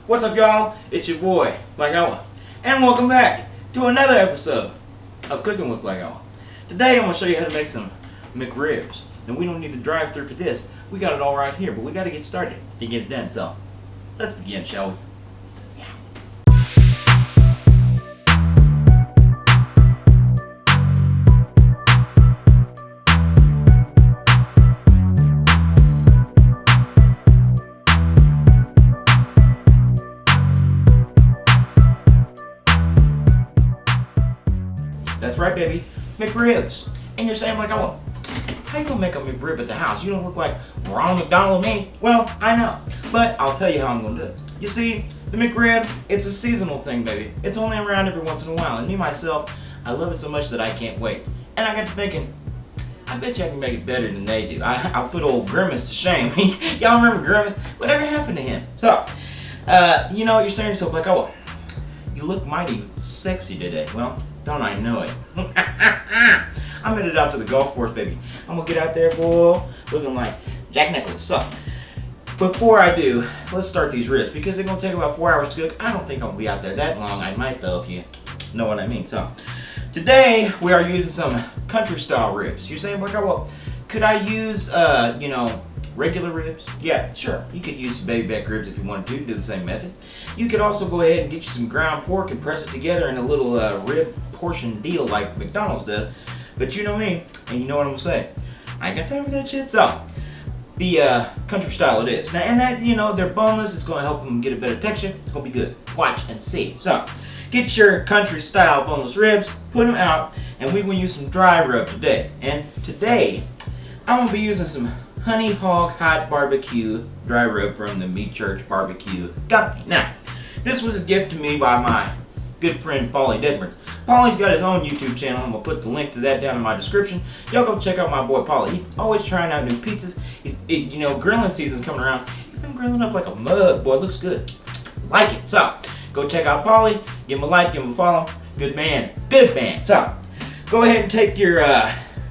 What's up, y'all? It's your boy, Black Ella, and welcome back to another episode of Cooking with Black Ella. Today, I'm going to show you how to make some McRibs. And we don't need the drive-thru for this. We got it all right here, but we got to get started to get it done. So, let's begin, shall we? That's right, baby, McRibs. And you're saying, like, oh, how you gonna make a McRib at the house? You don't look like Ronald McDonald to me. Well, I know, but I'll tell you how I'm gonna do it. You see, the McRib, it's a seasonal thing, baby. It's only around every once in a while, and me, myself, I love it so much that I can't wait. And I got to thinking, I bet you I can make it better than they do. I'll put old Grimace to shame. Y'all remember Grimace? Whatever happened to him? So, you know, you're saying to yourself, like, oh, you look mighty sexy today. Well, don't I know it? I'm headed out to the golf course, baby. I'm gonna get out there, boy, looking like Jack Nicklaus. So, before I do, let's start these ribs because they're gonna take about 4 hours to cook. I don't think I'll be out there that long. I might though, if you know what I mean. So, today we are using some country style ribs. You're saying, like, oh, well, could I use, you know, regular ribs? Yeah, sure. You could use some baby back ribs if you wanted to. Do the same method. You could also go ahead and get you some ground pork and press it together in a little rib portion deal like McDonald's does. But you know me, and you know what I'm gonna say. I ain't got time for that shit. So, the country style it is. Now, and that, you know, they're boneless. It's gonna help them get a better texture. It's gonna be good. Watch and see. So, get your country style boneless ribs, put them out, and we're gonna use some dry rub today. And today, I'm gonna be using some Honey Hog Hot Barbecue dry rub from the Meat Church Barbecue Company. Now, this was a gift to me by my good friend Paulie Dedmans. Paulie's got his own YouTube channel. I'm gonna put the link to that down in my description. Y'all go check out my boy Paulie. He's always trying out new pizzas. You know, grilling season's coming around. He's been grilling up like a mug, boy. It looks good. Like it. So, go check out Paulie. Give him a like, give him a follow. Good man. Good man. So, go ahead and take your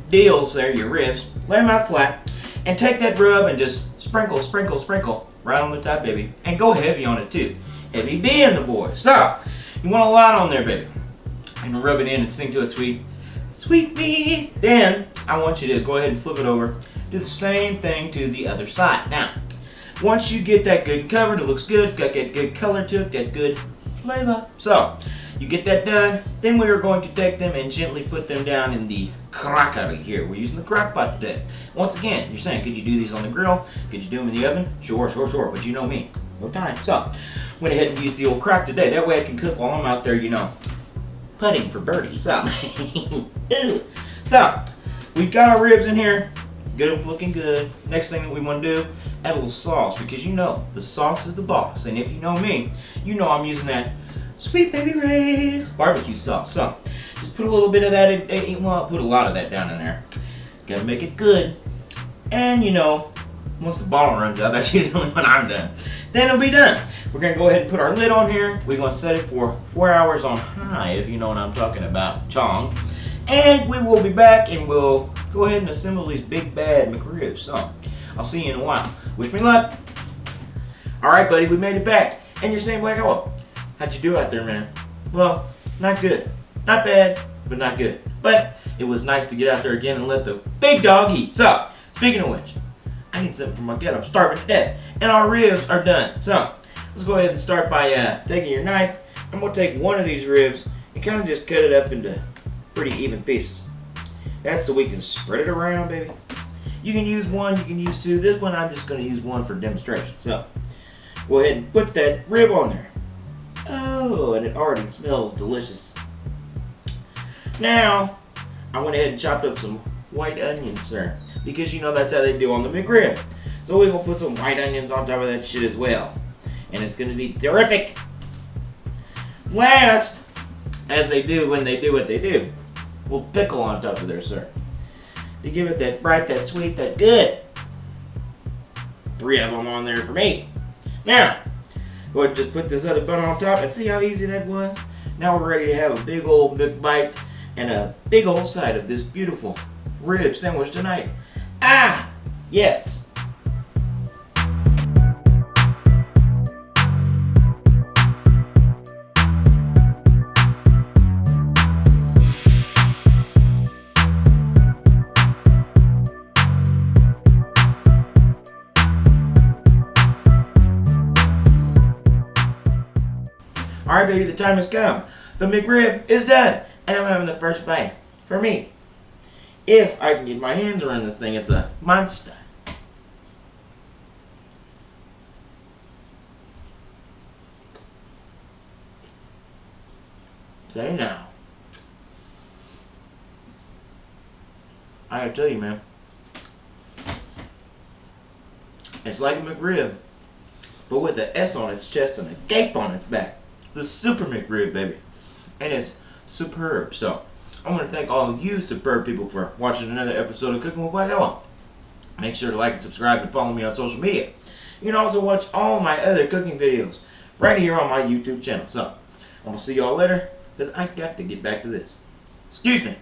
deals there, your ribs, lay them out flat, and take that rub and just sprinkle, sprinkle, sprinkle right on the top, baby. And go heavy on it too. Heavy being the boy. So, you want a lot on there, baby. And rub it in and sing to it, sweet, sweet me. Then, I want you to go ahead and flip it over. Do the same thing to the other side. Now, once you get that good covered, it looks good. It's got that good color to it, got good flavor. So, you get that done. Then we are going to take them and gently put them down in the crock-pot here. We're using the crock pot today. Once again, you're saying, could you do these on the grill? Could you do them in the oven? Sure, sure, sure. But you know me. No time. So, went ahead and used the old crock today. That way I can cook while I'm out there, you know, putting for birdies. So, so we've got our ribs in here. Good, looking good. Next thing that we want to do, add a little sauce because you know the sauce is the boss. And if you know me, you know I'm using that Sweet Baby Ray's barbecue sauce. So, just put a little bit of that in, well, put a lot of that down in there. Gotta make it good. And you know, once the bottle runs out, that's usually when I'm done. Then it'll be done. We're gonna go ahead and put our lid on here. We're gonna set it for 4 hours on high, if you know what I'm talking about, Chong. And we will be back and we'll go ahead and assemble these big bad McRibs. So, I'll see you in a while. Wish me luck. Alright, buddy, we made it back. And you're saying, Black, oh, how'd you do out there, man? Well, not good. Not bad, but not good. But it was nice to get out there again and let the big dog eat. So, speaking of which, I need something for my gut. I'm starving to death. And our ribs are done. So, let's go ahead and start by taking your knife. I'm going to take one of these ribs and kind of just cut it up into pretty even pieces. That's so we can spread it around, baby. You can use one, you can use two. This one, I'm just going to use one for demonstration. So, go ahead and put that rib on there. Oh, and it already smells delicious. Now, I went ahead and chopped up some white onions, sir. Because you know that's how they do on the McRib. So we're going to put some white onions on top of that shit as well. And it's going to be terrific. Last, as they do when they do what they do, we'll pickle on top of there, sir. To give it that bright, that sweet, that good. 3 of them on there for me. Now, go ahead and just put this other bun on top and see how easy that was? Now we're ready to have a big old bite and a big old side of this beautiful rib sandwich tonight. Ah, yes. Alright, baby, the time has come. The McRib is done. And I'm having the first bite for me. If I can get my hands around this thing, it's a monster. Say now. I gotta tell you, man. It's like a McRib, but with an S on its chest and a gape on its back. The Super McRib, baby. And it's superb. So, I want to thank all of you superb people for watching another episode of Cooking with White. Make sure to like and subscribe and follow me on social media. You can also watch all my other cooking videos right here on my YouTube channel. So, I'm going to see y'all later, because I got to get back to this. Excuse me.